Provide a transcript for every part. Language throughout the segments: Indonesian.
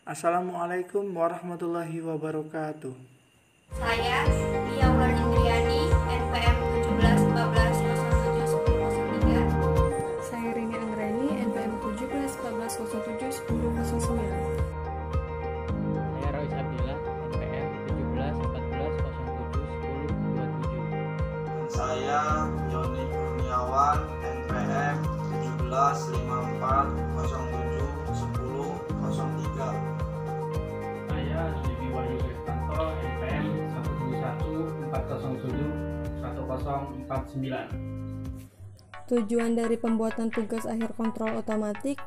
Assalamualaikum warahmatullahi wabarakatuh. Saya Lia Wulan Indriani, NPM 1714071003. Saya Rini Anggreni, NPM 1714071009. Saya Rois Abdillah, NPM 1714071027. Saya Yoni Kurniawan, NPM 1754071003. Saya Livi Wahyu Kristanto, NPM 17140711049. Tujuan dari pembuatan tugas akhir kontrol otomatik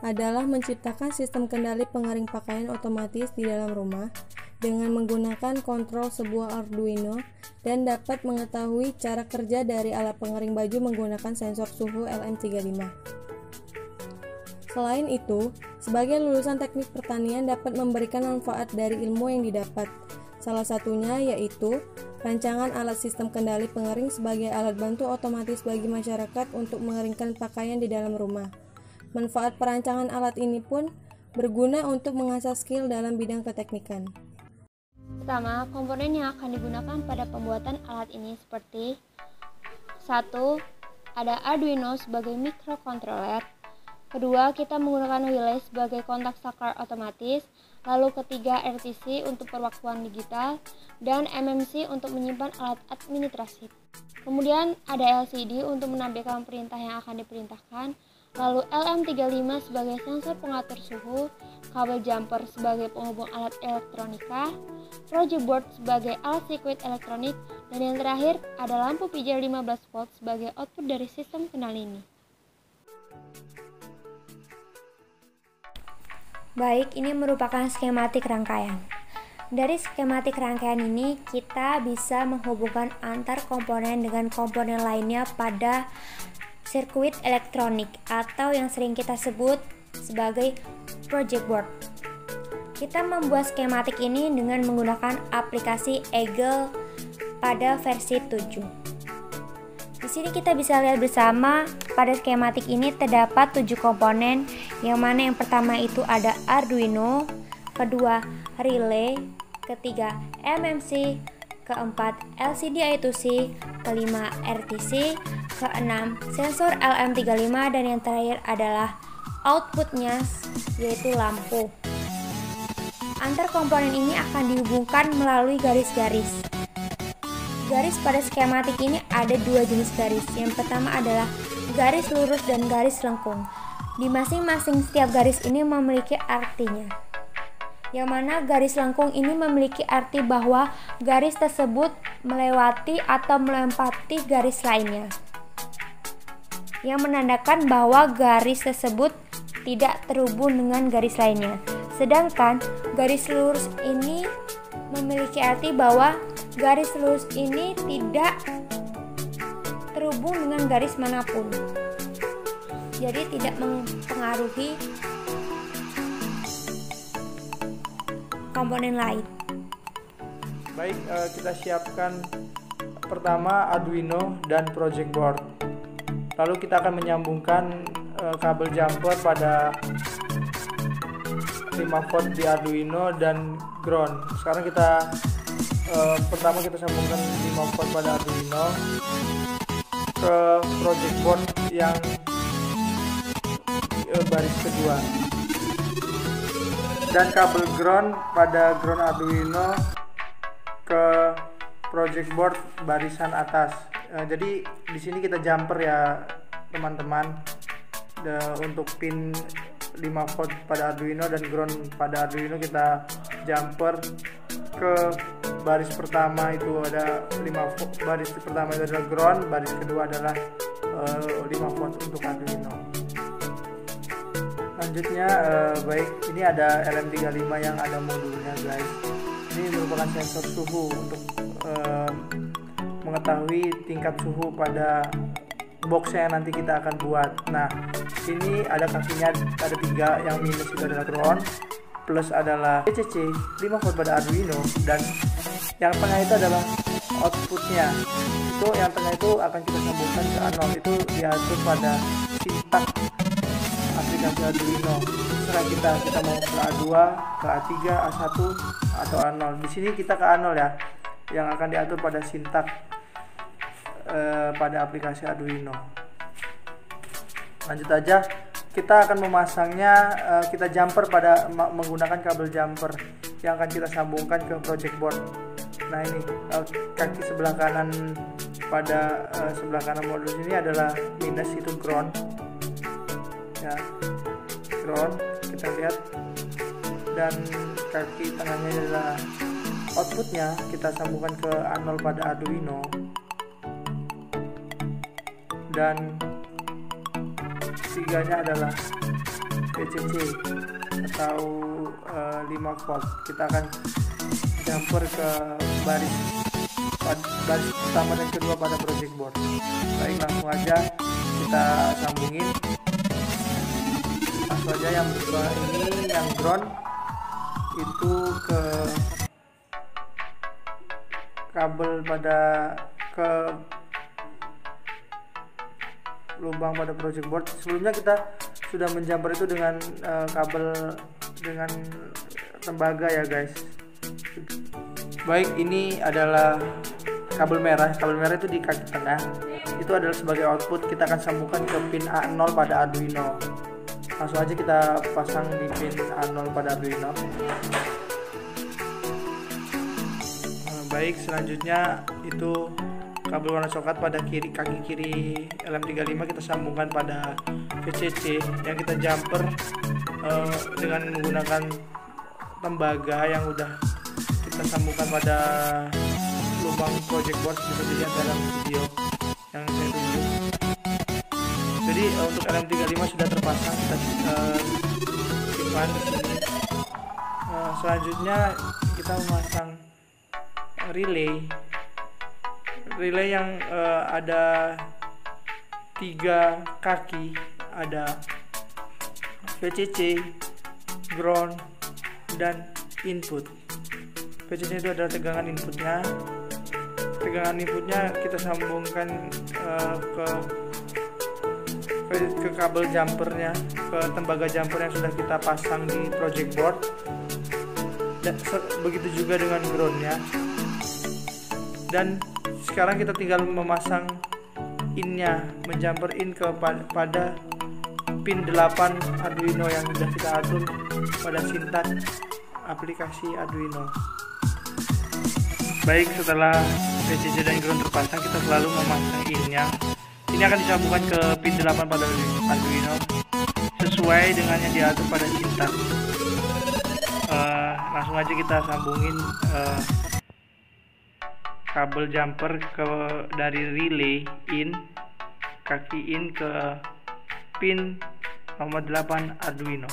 adalah menciptakan sistem kendali pengering pakaian otomatis di dalam rumah dengan menggunakan kontrol sebuah Arduino dan dapat mengetahui cara kerja dari alat pengering baju menggunakan sensor suhu LM35. Selain itu, sebagai lulusan teknik pertanian dapat memberikan manfaat dari ilmu yang didapat. Salah satunya yaitu rancangan alat sistem kendali pengering sebagai alat bantu otomatis bagi masyarakat untuk mengeringkan pakaian di dalam rumah. Manfaat perancangan alat ini pun berguna untuk mengasah skill dalam bidang keteknikan. Pertama, komponen yang akan digunakan pada pembuatan alat ini seperti 1. Ada Arduino sebagai microcontroller. Kedua, kita menggunakan relay sebagai kontak saklar otomatis. Lalu ketiga, RTC untuk perwaktuan digital dan MMC untuk menyimpan alat administrasi. Kemudian ada LCD untuk menampilkan perintah yang akan diperintahkan. Lalu LM35 sebagai sensor pengatur suhu, kabel jumper sebagai penghubung alat elektronika, project board sebagai alat sirkuit elektronik, dan yang terakhir ada lampu pijar 15 volt sebagai output dari sistem kendali ini. Baik, ini merupakan skematik rangkaian. Dari skematik rangkaian ini, kita bisa menghubungkan antar komponen dengan komponen lainnya pada sirkuit elektronik atau yang sering kita sebut sebagai project board. Kita membuat skematik ini dengan menggunakan aplikasi Eagle pada versi 7. Di sini kita bisa lihat bersama pada skematik ini terdapat 7 komponen, yang mana yang pertama itu ada Arduino, kedua relay, ketiga MMC, keempat LCD I2C, kelima RTC, keenam sensor LM35, dan yang terakhir adalah outputnya yaitu lampu. Antar komponen ini akan dihubungkan melalui garis-garis. Garis pada skematik ini ada 2 jenis garis. Yang pertama adalah garis lurus dan garis lengkung. Di masing-masing setiap garis ini memiliki artinya. Yang mana garis lengkung ini memiliki arti bahwa garis tersebut melewati atau melempati garis lainnya, yang menandakan bahwa garis tersebut tidak terhubung dengan garis lainnya. Sedangkan garis lurus ini memiliki arti bahwa garis lurus ini tidak terhubung dengan garis manapun, jadi tidak mempengaruhi komponen lain. Baik, kita siapkan pertama Arduino dan project board. Lalu kita akan menyambungkan kabel jumper pada 5 volt di Arduino dan ground. Sekarang kita pertama kita sambungkan 5 volt pada Arduino ke project board yang baris kedua, dan kabel ground pada ground Arduino ke project board barisan atas. Jadi di sini kita jumper ya teman-teman, untuk pin 5 volt pada Arduino dan ground pada Arduino kita jumper ke baris pertama, itu ada 5 volt. Baris pertama itu adalah ground, baris kedua adalah 5 volt untuk Arduino. Selanjutnya baik, ini ada LM35 yang ada modulnya guys. Ini merupakan sensor suhu untuk mengetahui tingkat suhu pada box yang nanti kita akan buat. Nah, ini ada kakinya, ada 3, yang minus itu adalah ground, plus adalah VCC 5 volt pada Arduino, dan yang tengah itu adalah outputnya. Itu yang tengah itu akan kita sambungkan ke A0, itu diatur pada sintak aplikasi Arduino. terserah kita mau ke A2, ke A3, A1 atau A0. Di sini kita ke A0 ya, yang akan diatur pada sintak pada aplikasi Arduino. Lanjut aja, kita akan memasangnya. Kita jumper pada menggunakan kabel jumper yang akan kita sambungkan ke project board. Nah ini kaki sebelah kanan pada sebelah kanan modul ini adalah minus, itu ground ya, ground kita lihat, dan kaki tengahnya adalah outputnya. Kita sambungkan ke A0 pada Arduino, dan tiganya adalah VCC atau 5 volt. Kita akan jumper ke baris pertama dan kedua pada project board. Baik, langsung aja kita sambungin. Langsung aja yang ini yang ground itu ke kabel ke lubang pada project board. Sebelumnya kita sudah menjumper itu dengan kabel dengan tembaga ya guys. Baik, ini adalah kabel merah. Kabel merah itu di kaki tengah, itu adalah sebagai output. Kita akan sambungkan ke pin A0 pada Arduino. Langsung aja kita pasang di pin A0 pada Arduino. Baik, selanjutnya itu kabel warna coklat pada kaki kiri LM35 kita sambungkan pada VCC yang kita jumper dengan menggunakan tembaga yang udah kita sambungkan pada lubang project board, bisa dilihat dalam video yang saya tunjuk. Jadi untuk LM35 sudah terpasang, kita simpan di sini. Selanjutnya kita memasang relay yang ada 3 kaki, ada VCC, ground, dan input. VCC itu adalah tegangan inputnya. Tegangan inputnya kita sambungkan ke kabel jumpernya, ke tembaga jumper yang sudah kita pasang di project board. Dan begitu juga dengan groundnya. Dan sekarang kita tinggal memasang innya, menjumper in pada pin 8 Arduino yang sudah kita atur pada sintak aplikasi Arduino. Baik, setelah VCC dan ground terpasang, kita selalu memasang innya. Ini akan disambungkan ke pin 8 pada Arduino sesuai dengan yang diatur pada sintak. Langsung aja kita sambungin kabel jumper dari relay kaki in ke pin nomor 8 Arduino.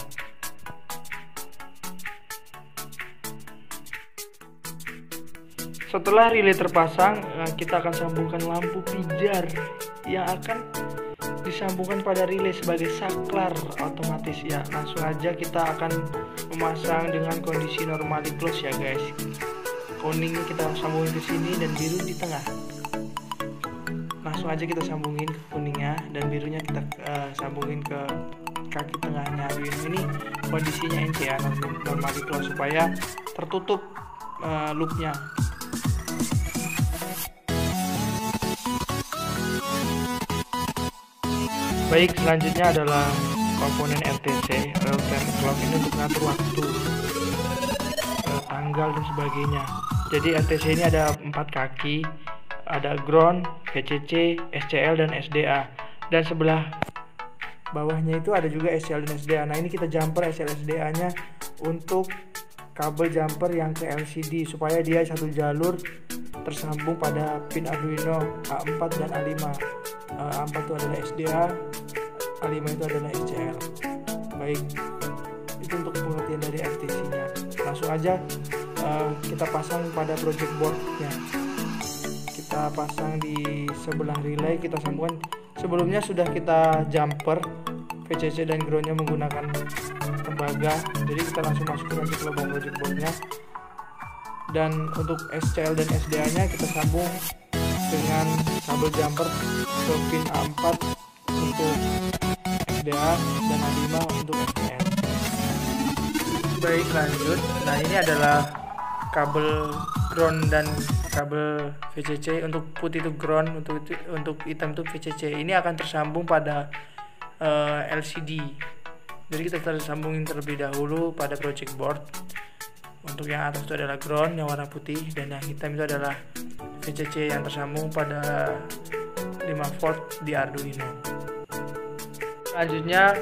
Setelah relay terpasang, kita akan sambungkan lampu pijar yang akan disambungkan pada relay sebagai saklar otomatis ya. Langsung aja kita akan memasang dengan kondisi normally close ya guys. Kuning kita sambungin ke sini dan biru di tengah. Langsung aja kita sambungin ke kuningnya, dan birunya kita sambungin ke kaki tengahnya Arduino. Ini kondisinya NC ya, normally close, supaya tertutup loopnya. Baik, selanjutnya adalah komponen RTC, real time clock. Ini untuk ngatur waktu, tanggal dan sebagainya. Jadi RTC ini ada 4 kaki, ada ground, VCC, SCL, dan SDA. Dan sebelah bawahnya itu ada juga SCL dan SDA. Nah ini kita jumper SCL SDA nya untuk kabel jumper yang ke LCD, supaya dia satu jalur tersambung pada pin Arduino A4 dan A5. A4 itu adalah SDA, A5 itu adalah SCL. Baik, itu untuk pengertian dari RTC nya. Langsung aja kita pasang pada project boardnya. Kita pasang di sebelah relay, kita sambungkan. Sebelumnya sudah kita jumper VCC dan groundnya menggunakan tembaga, jadi kita langsung masukin aja ke lubang project boardnya. Dan untuk SCL dan SDA nya kita sambung dengan kabel jumper ke pin A4 untuk SDA dan A5 untuk SCL. Baik, lanjut. Nah, ini adalah kabel ground dan kabel VCC. Untuk putih itu ground, untuk hitam itu VCC. Ini akan tersambung pada LCD. Jadi kita tersambungin terlebih dahulu pada project board. Untuk yang atas itu adalah ground yang warna putih, dan yang hitam itu adalah VCC yang tersambung pada 5 volt di Arduino. Selanjutnya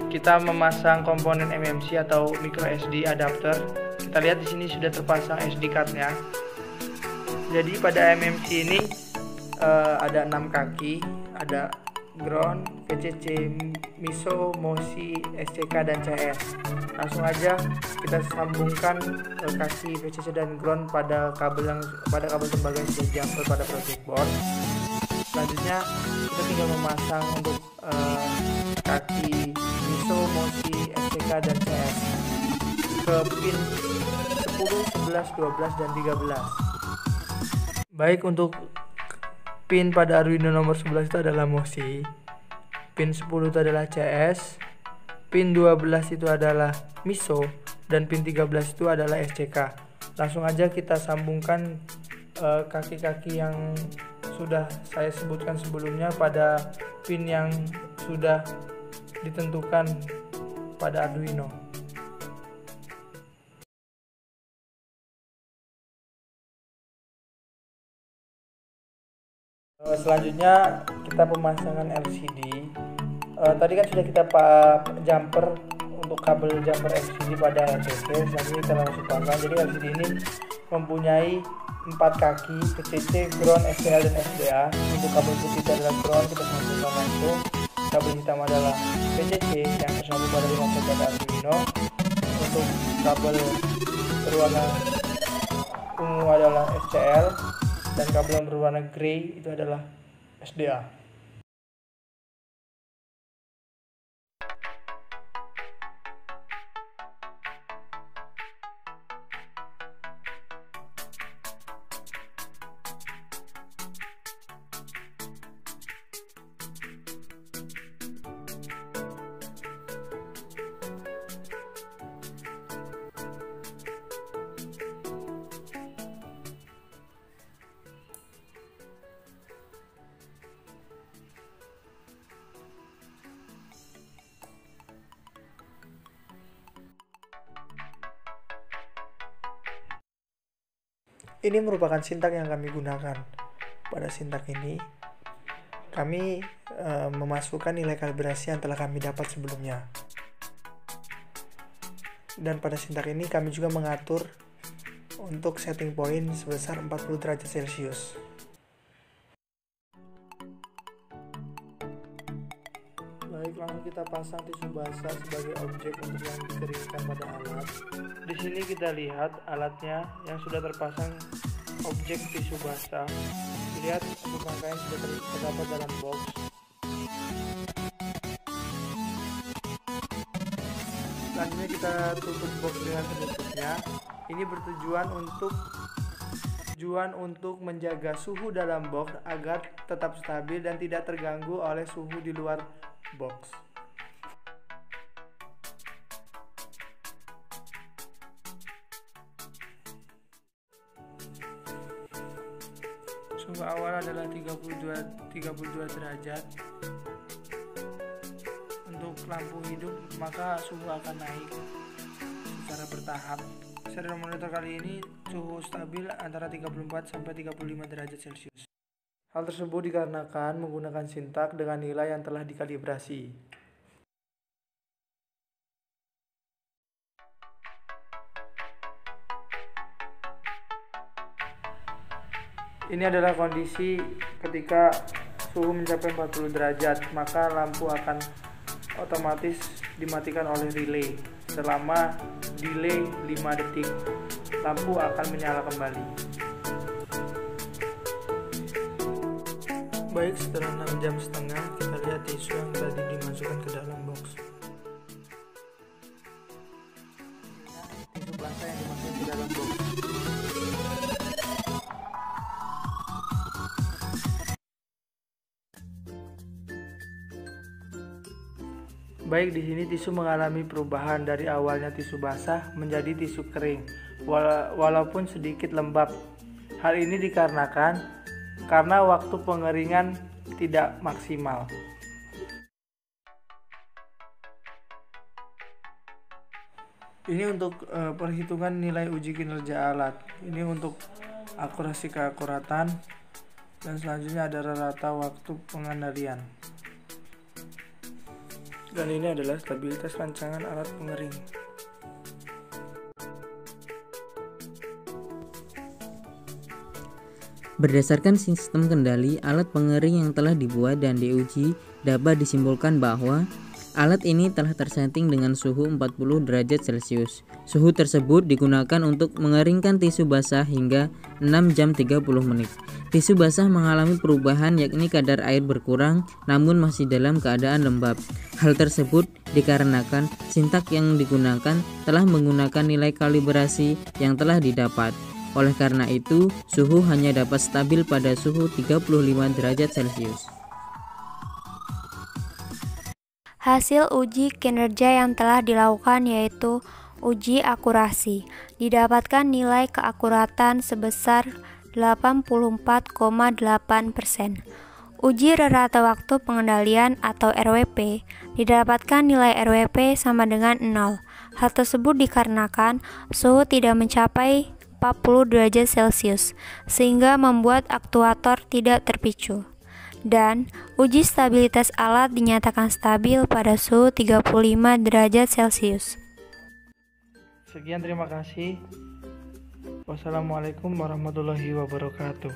kita memasang komponen MMC atau micro SD adapter. Kita lihat di sini sudah terpasang SD card-nya. Jadi pada MMC ini ada 6 kaki, ada ground, VCC, MISO, MOSI, SCK, dan CS. Langsung aja kita sambungkan kaki VCC dan ground pada kabel tembaga yang sudah jumper pada project board. Selanjutnya kita tinggal memasang untuk kaki MISO, MOSI, SCK, dan CS ke pin 10, 11, 12, dan 13. Baik, untuk pin pada Arduino nomor 11 itu adalah MOSI, pin 10 itu adalah CS, pin 12 itu adalah MISO, dan pin 13 itu adalah SCK. Langsung aja kita sambungkan kaki-kaki yang sudah saya sebutkan sebelumnya pada pin yang sudah ditentukan pada Arduino. Selanjutnya kita pemasangan LCD. Tadi kan sudah kita jumper untuk kabel jumper LCD pada LCD. Selanjutnya kita langsung pasang. Jadi LCD ini mempunyai 4 kaki, VCC, ground, SCL, dan SDA. Untuk kabel putih adalah ground, kita sambungkan langsung. Kabel hitam adalah VCC yang tersambung pada 5 volt pada Arduino. Untuk kabel berwarna ungu adalah SCL, dan kabel yang berwarna grey itu adalah SDA. Ini merupakan sintak yang kami gunakan. Pada sintak ini kami memasukkan nilai kalibrasi yang telah kami dapat sebelumnya. Dan pada sintak ini kami juga mengatur untuk setting point sebesar 40 derajat Celcius. Baik, langsung kita pasang tisu basah sebagai objek untuk yang dikeringkan pada alat. Di sini kita lihat alatnya yang sudah terpasang objek tisu basah. Dilihat untuk rangkaian sudah terdapat dalam box. Selanjutnya kita tutup box dengan penutupnya. Ini bertujuan untuk menjaga suhu dalam box agar tetap stabil dan tidak terganggu oleh suhu di luar box. Suhu awal adalah 32 derajat. Untuk lampu hidup maka suhu akan naik secara bertahap. Serial monitor kali ini suhu stabil antara 34 sampai 35 derajat Celcius. Hal tersebut dikarenakan menggunakan sintak dengan nilai yang telah dikalibrasi. Ini adalah kondisi ketika suhu mencapai 40 derajat, maka lampu akan otomatis dimatikan oleh relay. Selama delay 5 detik, lampu akan menyala kembali. Baik, setelah 6 jam setengah, kita lihat tisu yang tadi dimasukkan ke dalam box. Tisu basah yang dimasukkan ke dalam box. Baik, di sini tisu mengalami perubahan dari awalnya tisu basah menjadi tisu kering, walaupun sedikit lembab. Hal ini dikarenakan karena waktu pengeringan tidak maksimal. Ini untuk perhitungan nilai uji kinerja alat. Ini untuk akurasi keakuratan, dan selanjutnya ada rata waktu pengendalian. Dan ini adalah stabilitas rancangan alat pengering. Berdasarkan sistem kendali alat pengering yang telah dibuat dan diuji, dapat disimpulkan bahwa alat ini telah tersetting dengan suhu 40 derajat Celcius. Suhu tersebut digunakan untuk mengeringkan tisu basah hingga 6 jam 30 menit. Tisu basah mengalami perubahan, yakni kadar air berkurang namun masih dalam keadaan lembab. Hal tersebut dikarenakan sintak yang digunakan telah menggunakan nilai kalibrasi yang telah didapat. Oleh karena itu, suhu hanya dapat stabil pada suhu 35 derajat Celcius. Hasil uji kinerja yang telah dilakukan yaitu uji akurasi. Didapatkan nilai keakuratan sebesar 84,8%. Uji rata waktu pengendalian atau RWP. Didapatkan nilai RWP sama dengan 0. Hal tersebut dikarenakan suhu tidak mencapai 40 derajat Celcius, sehingga membuat aktuator tidak terpicu. Dan uji stabilitas alat dinyatakan stabil pada suhu 35 derajat Celcius. Sekian, terima kasih. Wassalamualaikum warahmatullahi wabarakatuh.